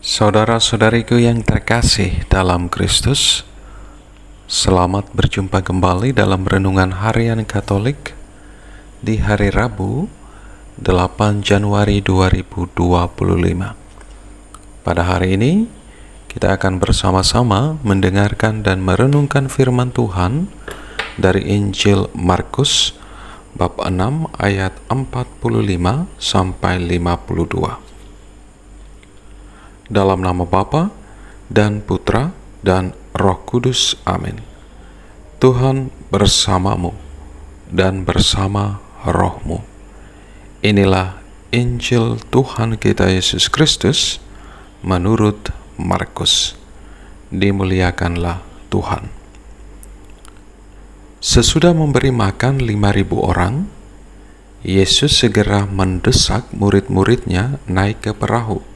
Saudara-saudariku yang terkasih dalam Kristus, selamat berjumpa kembali dalam Renungan Harian Katolik di hari Rabu, 8 Januari 2025. Pada hari ini, kita akan bersama-sama mendengarkan dan merenungkan firman Tuhan dari Injil Markus, bab 6 ayat 45 sampai 52. Dalam nama Bapa dan Putra dan Roh Kudus. Amin. Tuhan bersamamu dan bersama rohmu. Inilah Injil Tuhan kita Yesus Kristus menurut Markus. Dimuliakanlah Tuhan. Sesudah memberi makan 5.000 orang, Yesus segera mendesak murid-muridnya naik ke perahu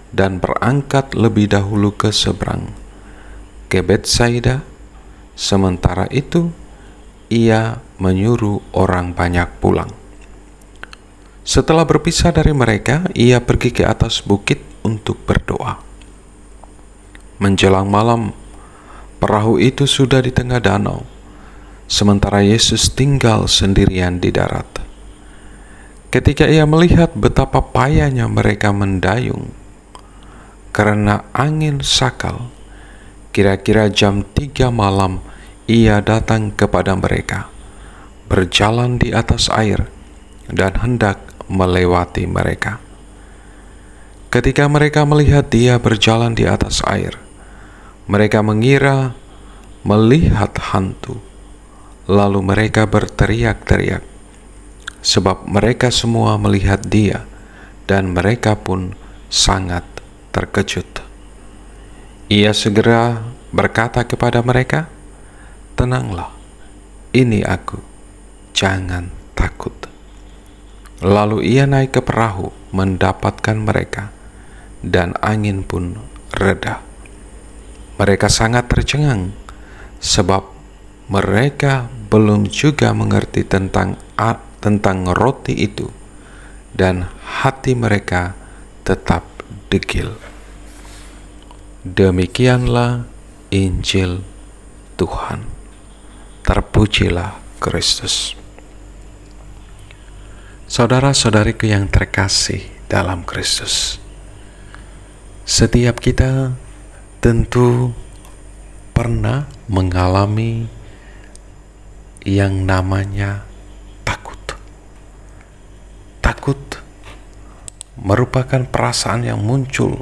dan berangkat lebih dahulu ke seberang, ke Betsaida. Sementara itu, ia menyuruh orang banyak pulang. Setelah berpisah dari mereka, ia pergi ke atas bukit untuk berdoa. Menjelang malam, perahu itu sudah di tengah danau, sementara Yesus tinggal sendirian di darat. Ketika ia melihat betapa payahnya mereka mendayung karena angin sakal, kira-kira jam 3 malam ia datang kepada mereka, berjalan di atas air dan hendak melewati mereka. Ketika mereka melihat dia berjalan di atas air, mereka mengira melihat hantu. Lalu mereka berteriak-teriak, sebab mereka semua melihat dia, dan mereka pun sangat terkejut. Ia segera berkata kepada mereka, "Tenanglah, ini aku, jangan takut." Lalu ia naik ke perahu mendapatkan mereka, dan angin pun reda. Mereka sangat tercengang, sebab mereka belum juga mengerti tentang roti itu, dan hati mereka tetap degil. Demikianlah Injil Tuhan. Terpujilah Kristus. Saudara-saudariku yang terkasih dalam Kristus, setiap kita tentu pernah mengalami yang namanya takut. Takut merupakan perasaan yang muncul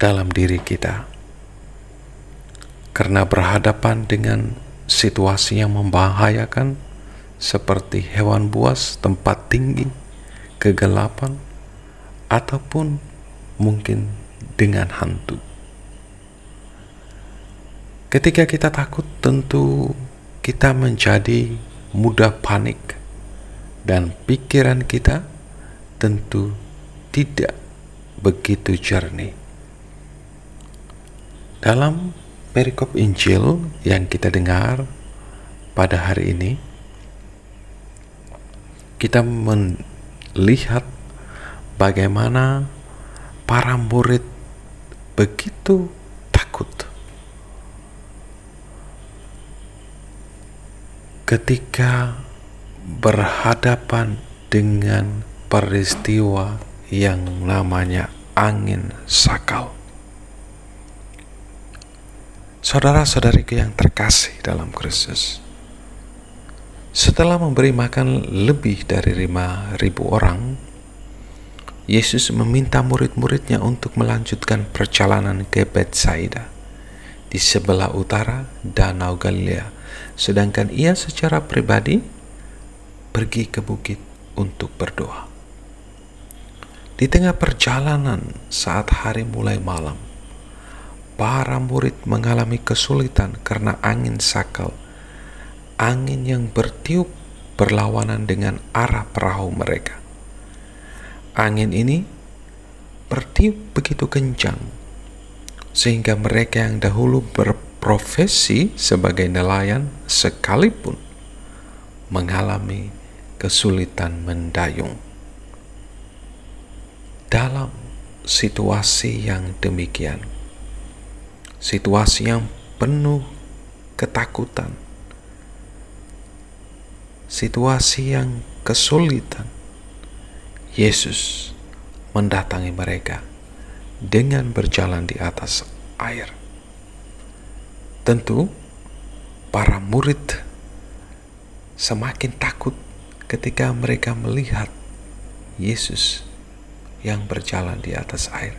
dalam diri kita karena berhadapan dengan situasi yang membahayakan seperti hewan buas, tempat tinggi, kegelapan, ataupun mungkin dengan hantu. Ketika kita takut, tentu kita menjadi mudah panik, dan pikiran kita tentu tidak begitu jernih. Dalam perikop Injil yang kita dengar pada hari ini, kita melihat bagaimana para murid begitu takut ketika berhadapan dengan peristiwa yang namanya angin sakal. Saudara-saudariku yang terkasih dalam Kristus, setelah memberi makan lebih dari 5.000 orang, Yesus meminta murid-muridnya untuk melanjutkan perjalanan ke Betsaida di sebelah utara Danau Galilea, sedangkan ia secara pribadi pergi ke bukit untuk berdoa. Di tengah perjalanan saat hari mulai malam, para murid mengalami kesulitan karena angin sakal, angin yang bertiup berlawanan dengan arah perahu mereka. Angin ini bertiup begitu kencang sehingga mereka yang dahulu berprofesi sebagai nelayan sekalipun mengalami kesulitan mendayung. Dalam situasi yang demikian, situasi yang penuh ketakutan, situasi yang kesulitan, Yesus mendatangi mereka dengan berjalan di atas air. Tentu para murid semakin takut ketika mereka melihat Yesus yang berjalan di atas air.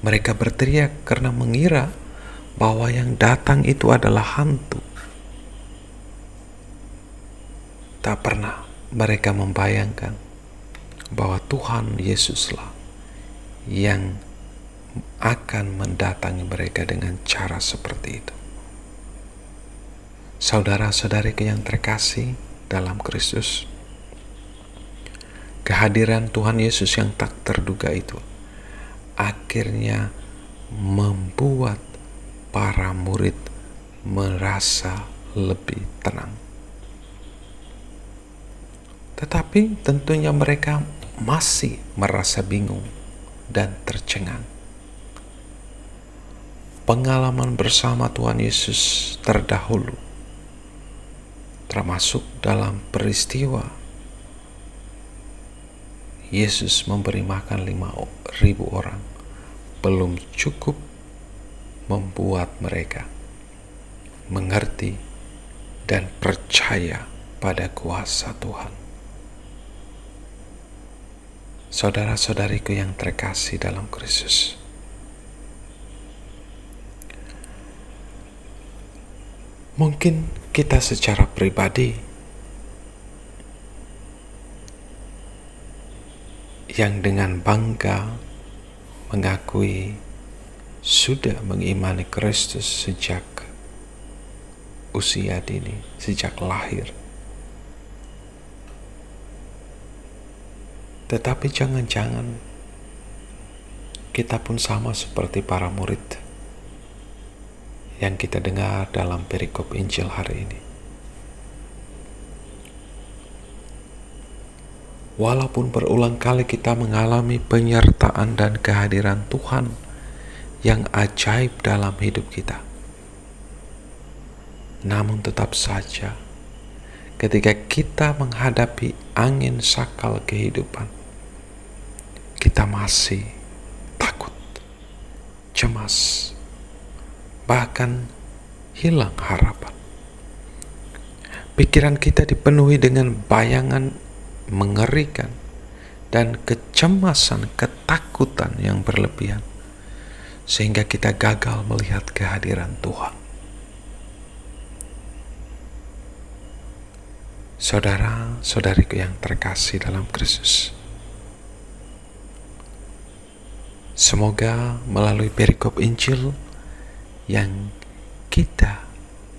Mereka berteriak karena mengira bahwa yang datang itu adalah hantu. Tak pernah mereka membayangkan bahwa Tuhan Yesuslah yang akan mendatangi mereka dengan cara seperti itu. Saudara-saudariku yang terkasih dalam Kristus, kehadiran Tuhan Yesus yang tak terduga itu akhirnya membuat para murid merasa lebih tenang. Tetapi tentunya mereka masih merasa bingung dan tercengang. Pengalaman bersama Tuhan Yesus terdahulu, termasuk dalam peristiwa Yesus memberi makan 5.000 orang, belum cukup membuat mereka mengerti dan percaya pada kuasa Tuhan. Saudara-saudariku yang terkasih dalam Kristus, mungkin kita secara pribadi yang dengan bangga mengakui sudah mengimani Kristus sejak usia dini, sejak lahir. Tetapi jangan-jangan kita pun sama seperti para murid yang kita dengar dalam perikop Injil hari ini. Walaupun berulang kali kita mengalami penyertaan dan kehadiran Tuhan yang ajaib dalam hidup kita, namun tetap saja ketika kita menghadapi angin sakal kehidupan, kita masih takut, cemas, bahkan hilang harapan. Pikiran kita dipenuhi dengan bayangan mengerikan dan kecemasan, ketakutan yang berlebihan, sehingga kita gagal melihat kehadiran Tuhan. Saudara-saudariku yang terkasih dalam Kristus, semoga melalui perikop Injil yang kita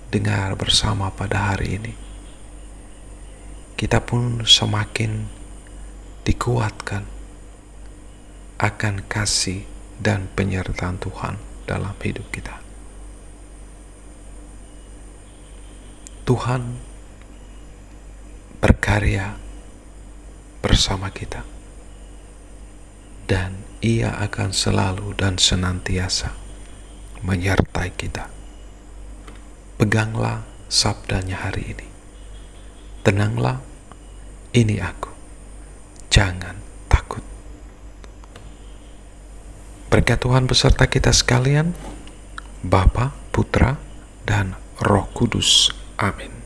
dengar bersama pada hari ini, kita pun semakin dikuatkan akan kasih dan penyertaan Tuhan dalam hidup kita. Tuhan berkarya bersama kita, dan Ia akan selalu dan senantiasa menyertai kita. Peganglah sabdanya hari ini. Tenanglah, ini aku. Jangan takut. Berkat Tuhan beserta kita sekalian, Bapa, Putra, dan Roh Kudus. Amin.